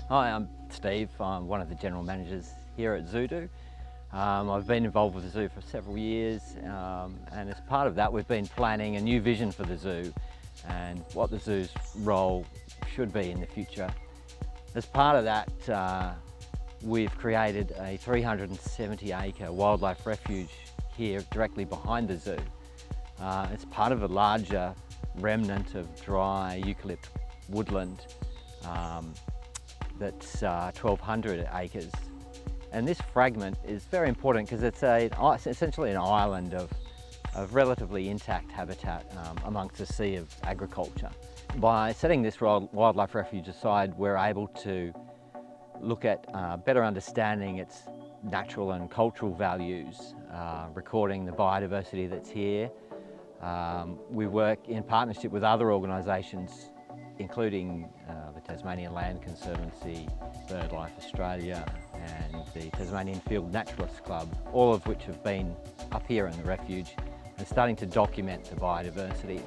Hi, I'm Steve. I'm one of the general managers here at Zoodoo. I've been involved with the zoo for several years, and as part of that we've been planning a new vision for the zoo and what the zoo's role should be in the future. As part of that, we've created a 370-acre wildlife refuge here directly behind the zoo. It's part of a larger remnant of dry eucalypt woodland that's 1,200 acres. And this fragment is very important because it's essentially an island of relatively intact habitat amongst a sea of agriculture. By setting this wildlife refuge aside, we're able to look at better understanding its natural and cultural values, recording the biodiversity that's here. We work in partnership with other organisations including the Tasmanian Land Conservancy, BirdLife Australia and the Tasmanian Field Naturalists Club, all of which have been up here in the refuge and starting to document the biodiversity.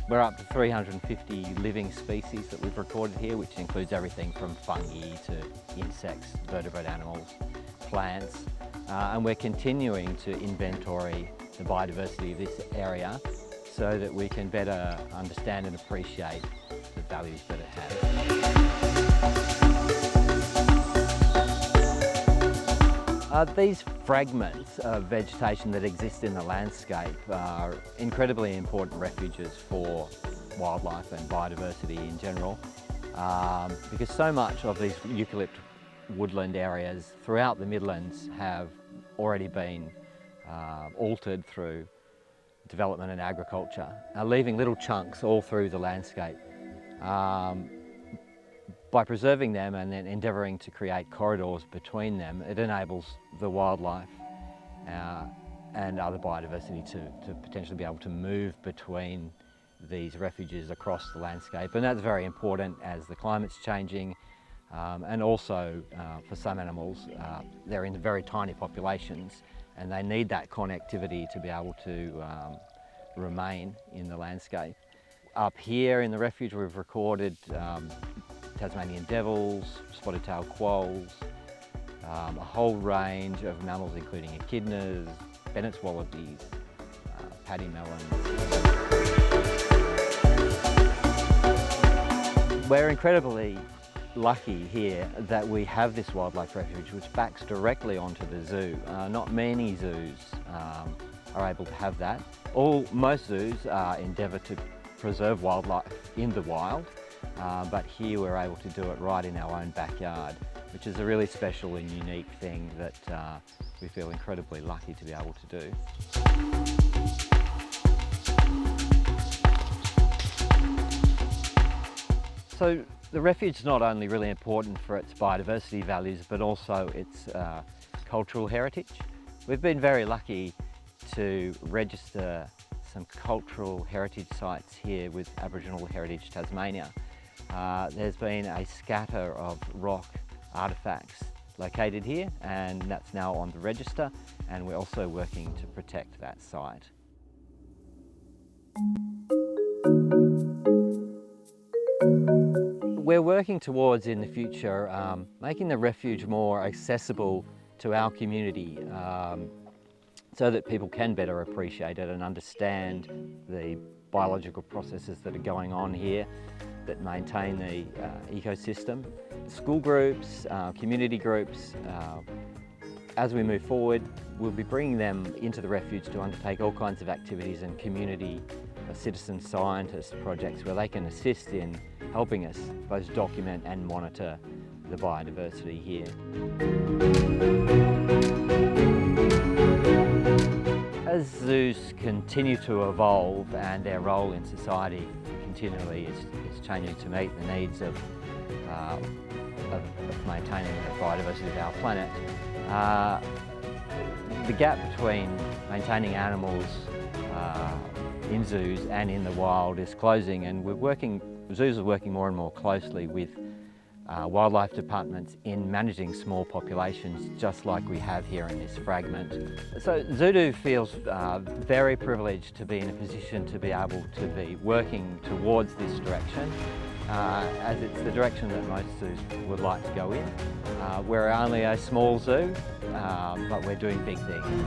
We're up to 350 living species that we've recorded here, which includes everything from fungi to insects, vertebrate animals, plants, and we're continuing to inventory the biodiversity of this area so that we can better understand and appreciate the values that it has. These fragments of vegetation that exist in the landscape are incredibly important refuges for wildlife and biodiversity in general, because so much of these eucalypt woodland areas throughout the Midlands have already been altered through development and agriculture, leaving little chunks all through the landscape. By preserving them and then endeavouring to create corridors between them, it enables the wildlife and other biodiversity to potentially be able to move between these refuges across the landscape, and that's very important as the climate's changing, and also for some animals they're in very tiny populations and they need that connectivity to be able to remain in the landscape. Up here in the refuge we've recorded Tasmanian devils, spotted-tailed quolls, a whole range of mammals including echidnas, Bennett's wallabies, paddy melons. We're incredibly lucky here that we have this wildlife refuge which backs directly onto the zoo. Not many zoos are able to have that. Most zoos endeavour to preserve wildlife in the wild, but here we're able to do it right in our own backyard, which is a really special and unique thing that we feel incredibly lucky to be able to do. So the refuge is not only really important for its biodiversity values but also its cultural heritage. We've been very lucky to register some cultural heritage sites here with Aboriginal Heritage Tasmania. There's been a scatter of rock artefacts located here, and that's now on the register, and we're also working to protect that site. We're working towards, in the future, making the refuge more accessible to our community, so that people can better appreciate it and understand the biological processes that are going on here that maintain the ecosystem. School groups, community groups, as we move forward, we'll be bringing them into the refuge to undertake all kinds of activities and community citizen scientist projects where they can assist in helping us both document and monitor the biodiversity here. As zoos continue to evolve and their role in society continually is changing to meet the needs of maintaining the biodiversity of our planet, the gap between maintaining animals in zoos and in the wild is closing, and zoos are working more and more closely with wildlife departments in managing small populations just like we have here in this fragment. So Zoodoo feels very privileged to be in a position to be able to be working towards this direction, as it's the direction that most zoos would like to go in. We're only a small zoo, but we're doing big things.